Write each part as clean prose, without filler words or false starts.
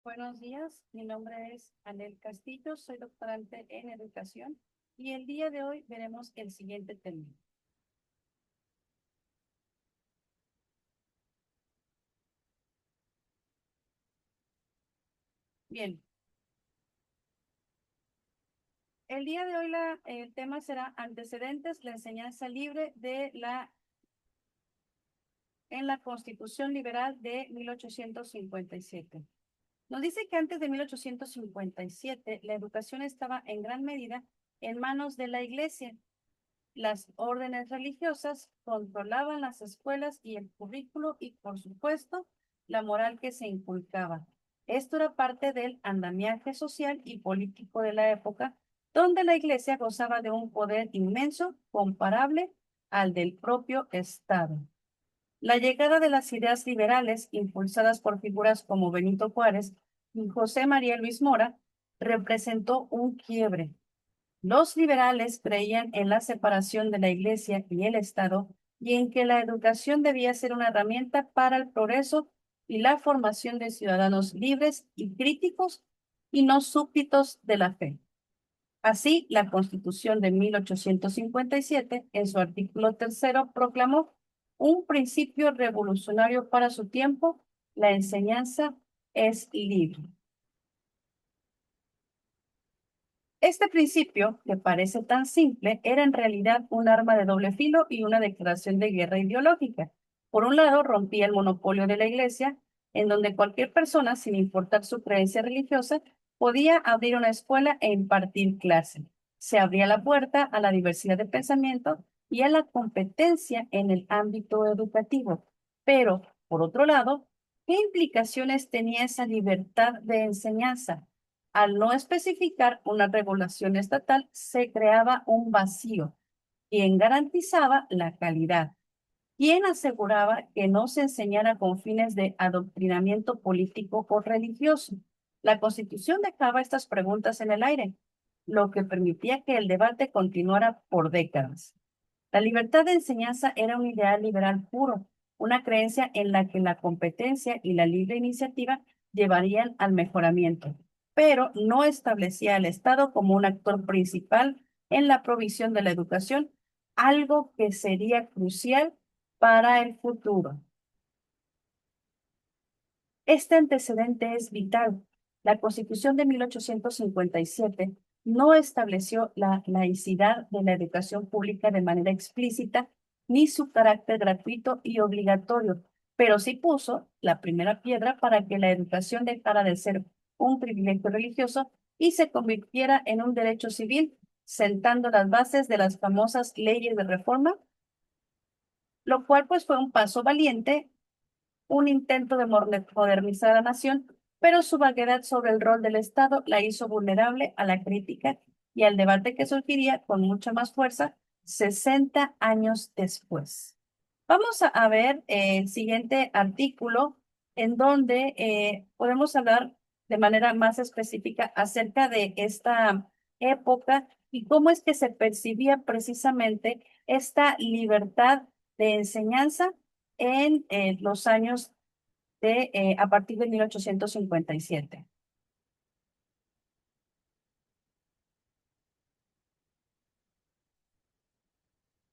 Buenos días, mi nombre es Anel Castillo, soy doctorante en educación y el día de hoy veremos el siguiente tema. Bien, el día de hoy el tema será antecedentes, la enseñanza libre en la Constitución Liberal de 1857. Nos dice que antes de 1857 la educación estaba en gran medida en manos de la Iglesia. Las órdenes religiosas controlaban las escuelas y el currículo y, por supuesto, la moral que se inculcaba. Esto era parte del andamiaje social y político de la época, donde la Iglesia gozaba de un poder inmenso comparable al del propio Estado. La llegada de las ideas liberales, impulsadas por figuras como Benito Juárez y José María Luis Mora, representó un quiebre. Los liberales creían en la separación de la Iglesia y el Estado y en que la educación debía ser una herramienta para el progreso y la formación de ciudadanos libres y críticos y no súbditos de la fe. Así, la Constitución de 1857, en su artículo tercero, proclamó un principio revolucionario para su tiempo: la enseñanza es libre. Este principio, que parece tan simple, era en realidad un arma de doble filo y una declaración de guerra ideológica. Por un lado, rompía el monopolio de la Iglesia, en donde cualquier persona, sin importar su creencia religiosa, podía abrir una escuela e impartir clase. Se abría la puerta a la diversidad de pensamiento y a la competencia en el ámbito educativo. Pero, por otro lado, ¿qué implicaciones tenía esa libertad de enseñanza? Al no especificar una regulación estatal, se creaba un vacío. ¿Quién garantizaba la calidad? ¿Quién aseguraba que no se enseñara con fines de adoctrinamiento político o religioso? La Constitución dejaba estas preguntas en el aire, lo que permitía que el debate continuara por décadas. La libertad de enseñanza era un ideal liberal puro, una creencia en la que la competencia y la libre iniciativa llevarían al mejoramiento, pero no establecía al Estado como un actor principal en la provisión de la educación, algo que sería crucial para el futuro. Este antecedente es vital. La Constitución de 1857 no estableció la laicidad de la educación pública de manera explícita ni su carácter gratuito y obligatorio, pero sí puso la primera piedra para que la educación dejara de ser un privilegio religioso y se convirtiera en un derecho civil, sentando las bases de las famosas leyes de reforma, lo cual pues fue un paso valiente, un intento de modernizar a la nación, pero su vaguedad sobre el rol del Estado la hizo vulnerable a la crítica y al debate que surgiría con mucha más fuerza 60 años después. Vamos a ver el siguiente artículo en donde podemos hablar de manera más específica acerca de esta época y cómo es que se percibía precisamente esta libertad de enseñanza en los años a partir de 1857.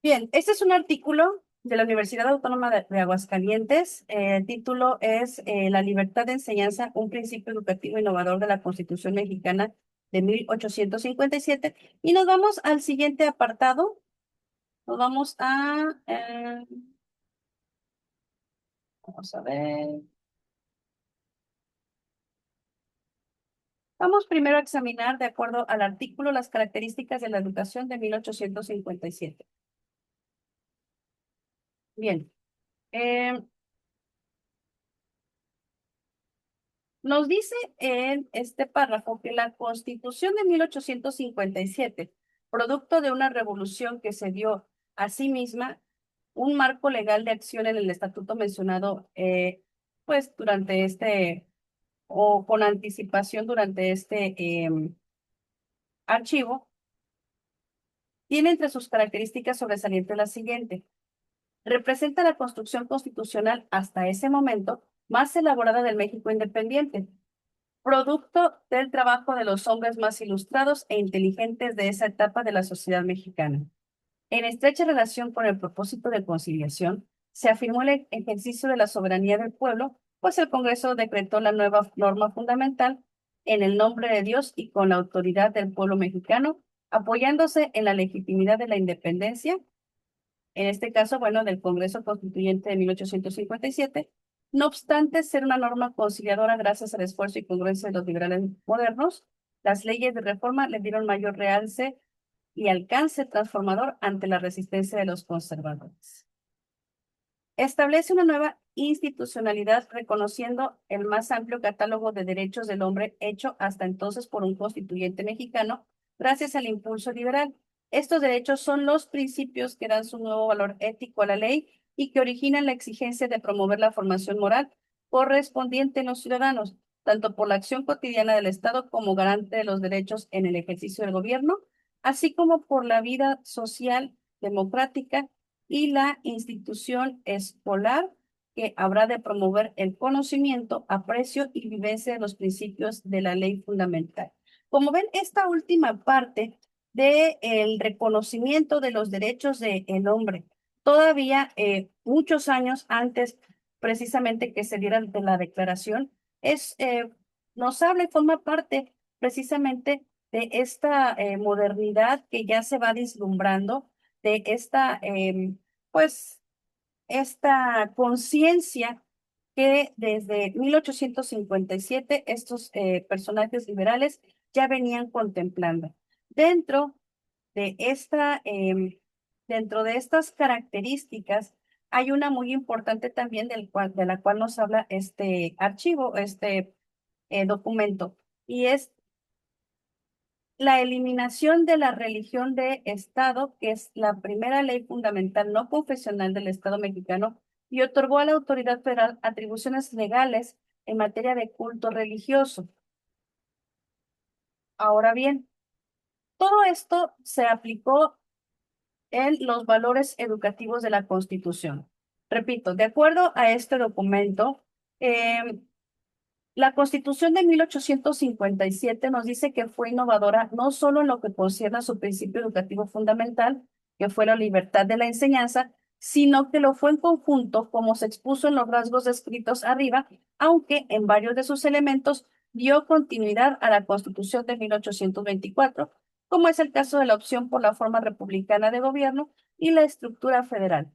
Bien, este es un artículo de la Universidad Autónoma de Aguascalientes. El título es La libertad de enseñanza, un principio educativo innovador de la Constitución Mexicana de 1857. Y nos vamos al siguiente apartado. Nos vamos vamos a ver. Vamos primero a examinar, de acuerdo al artículo, las características de la educación de 1857. Bien. eh, Nos dice en este párrafo que la Constitución de 1857, producto de una revolución que se dio a sí misma, un marco legal de acción en el estatuto mencionado, pues durante o con anticipación durante archivo, tiene entre sus características sobresalientes la siguiente: representa la construcción constitucional hasta ese momento más elaborada del México independiente. producto del trabajo de los hombres más ilustrados e inteligentes de esa etapa de la sociedad mexicana. En estrecha relación con el propósito de conciliación, se afirmó el ejercicio de la soberanía del pueblo, pues el Congreso decretó la nueva norma fundamental en el nombre de Dios y con la autoridad del pueblo mexicano, apoyándose en la legitimidad de la independencia, en este caso, bueno, del Congreso Constituyente de 1857. No obstante ser una norma conciliadora gracias al esfuerzo y congruencia de los liberales modernos, las leyes de reforma le dieron mayor realce y alcance transformador ante la resistencia de los conservadores. Establece una nueva institucionalidad reconociendo el más amplio catálogo de derechos del hombre hecho hasta entonces por un constituyente mexicano, gracias al impulso liberal. Estos derechos son los principios que dan su nuevo valor ético a la ley y que originan la exigencia de promover la formación moral correspondiente en los ciudadanos, tanto por la acción cotidiana del Estado como garante de los derechos en el ejercicio del gobierno, así como por la vida social democrática y la institución escolar que habrá de promover el conocimiento, aprecio y vivencia de los principios de la ley fundamental. Como ven, esta última parte del reconocimiento de los derechos del hombre, todavía muchos años antes precisamente que se diera de la declaración, es, nos habla y forma parte precisamente de esta modernidad que ya se va vislumbrando, de esta pues esta conciencia que desde 1857 estos personajes liberales ya venían contemplando. Dentro de dentro de estas características, hay una muy importante también de la cual nos habla este archivo, este documento, y es la eliminación de la religión de Estado, que es la primera ley fundamental no confesional del Estado mexicano, y otorgó a la autoridad federal atribuciones legales en materia de culto religioso. Ahora bien, todo esto se aplicó en los valores educativos de la Constitución. Repito, de acuerdo a este documento, la Constitución de 1857 nos dice que fue innovadora no solo en lo que concierne a su principio educativo fundamental, que fue la libertad de la enseñanza, sino que lo fue en conjunto, como se expuso en los rasgos descritos arriba, aunque en varios de sus elementos dio continuidad a la Constitución de 1824, como es el caso de la opción por la forma republicana de gobierno y la estructura federal.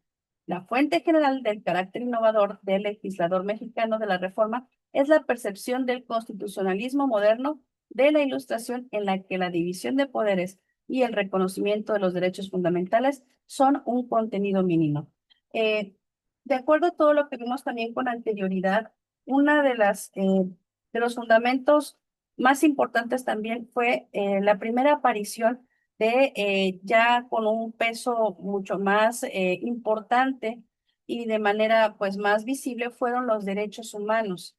La fuente general del carácter innovador del legislador mexicano de la reforma es la percepción del constitucionalismo moderno de la Ilustración en la que la división de poderes y el reconocimiento de los derechos fundamentales son un contenido mínimo. Eh, de acuerdo a todo lo que vimos también con anterioridad, una de los fundamentos más importantes también fue la primera aparición de ya con un peso mucho más importante y de manera pues más visible fueron los derechos humanos.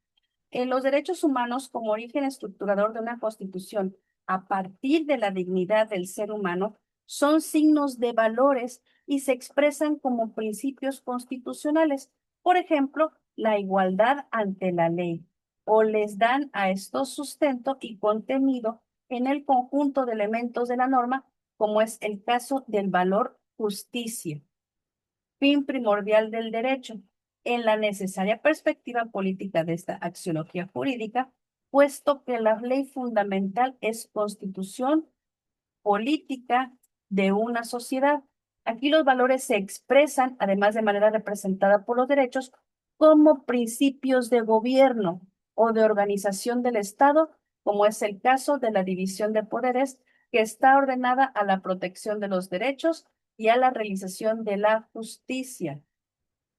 Los derechos humanos como origen estructurador de una constitución a partir de la dignidad del ser humano son signos de valores y se expresan como principios constitucionales. Por ejemplo, la igualdad ante la ley, o les dan a estos sustento y contenido en el conjunto de elementos de la norma, como es el caso del valor justicia, fin primordial del derecho, en la necesaria perspectiva política de esta axiología jurídica, puesto que la ley fundamental es constitución política de una sociedad. Aquí los valores se expresan, además de manera representada por los derechos, como principios de gobierno o de organización del Estado, como es el caso de la división de poderes, que está ordenada a la protección de los derechos y a la realización de la justicia.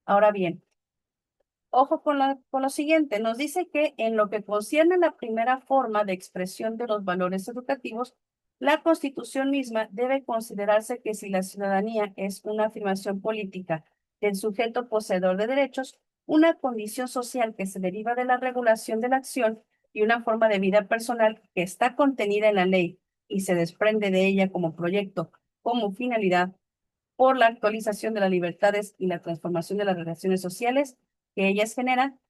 Ahora bien, ojo con lo siguiente, nos dice que en lo que concierne a la primera forma de expresión de los valores educativos, la Constitución misma debe considerarse que si la ciudadanía es una afirmación política del sujeto poseedor de derechos, una condición social que se deriva de la regulación de la acción y una forma de vida personal que está contenida en la ley y se desprende de ella como proyecto, como finalidad, por la actualización de las libertades y la transformación de las relaciones sociales que ellas generan,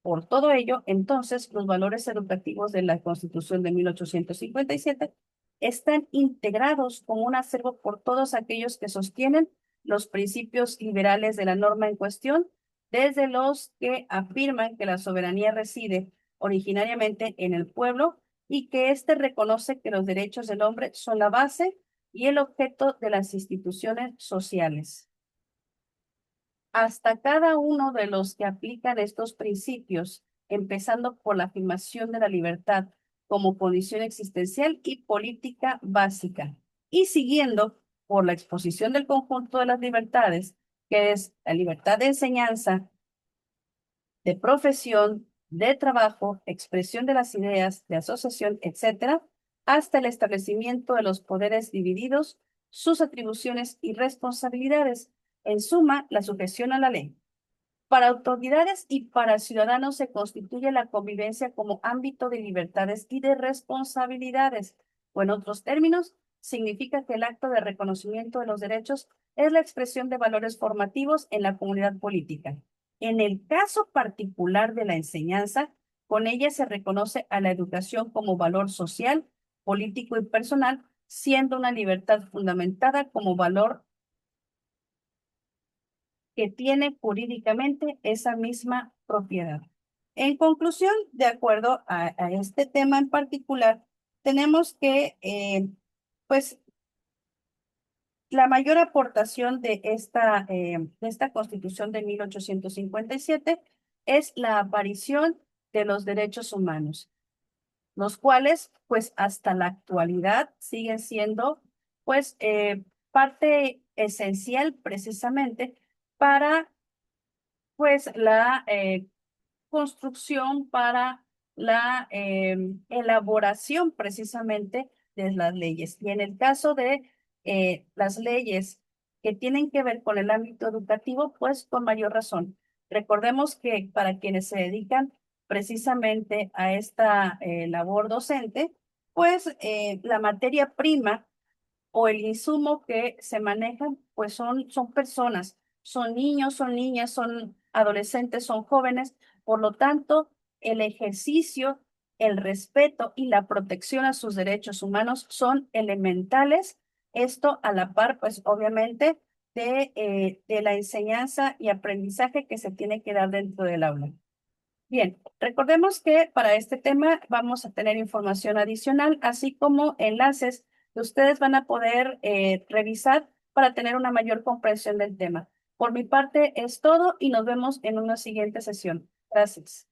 Por todo ello, entonces, los valores educativos de la Constitución de 1857 están integrados como un acervo por todos aquellos que sostienen los principios liberales de la norma en cuestión, desde los que afirman que la soberanía reside originariamente en el pueblo y que éste reconoce que los derechos del hombre son la base y el objeto de las instituciones sociales. Hasta cada uno de los que aplican estos principios, empezando por la afirmación de la libertad como condición existencial y política básica, y siguiendo por la exposición del conjunto de las libertades, que es la libertad de enseñanza, de profesión, de trabajo, expresión de las ideas, de asociación, etcétera, hasta el establecimiento de los poderes divididos, sus atribuciones y responsabilidades, en suma, la sujeción a la ley. Para autoridades y para ciudadanos se constituye la convivencia como ámbito de libertades y de responsabilidades, o en otros términos, significa que el acto de reconocimiento de los derechos es la expresión de valores formativos en la comunidad política. En el caso particular de la enseñanza, con ella se reconoce a la educación como valor social, político y personal, siendo una libertad fundamentada como valor que tiene jurídicamente esa misma propiedad. En conclusión, de acuerdo a este tema en particular, tenemos que, pues, la mayor aportación de esta Constitución de 1857 es la aparición de los derechos humanos, los cuales, pues, hasta la actualidad siguen siendo, pues, parte esencial precisamente para pues la construcción para la elaboración precisamente de las leyes. Y en el caso de las leyes que tienen que ver con el ámbito educativo, pues con mayor razón. Recordemos que para quienes se dedican precisamente a esta labor docente, pues la materia prima o el insumo que se manejan, pues son personas, son niños, son niñas, son adolescentes, son jóvenes. Por lo tanto, el ejercicio, el respeto y la protección a sus derechos humanos son elementales. Esto a la par, pues obviamente, de la enseñanza y aprendizaje que se tiene que dar dentro del aula. Bien, recordemos que para este tema vamos a tener información adicional, así como enlaces que ustedes van a poder revisar para tener una mayor comprensión del tema. Por mi parte es todo y nos vemos en una siguiente sesión. Gracias.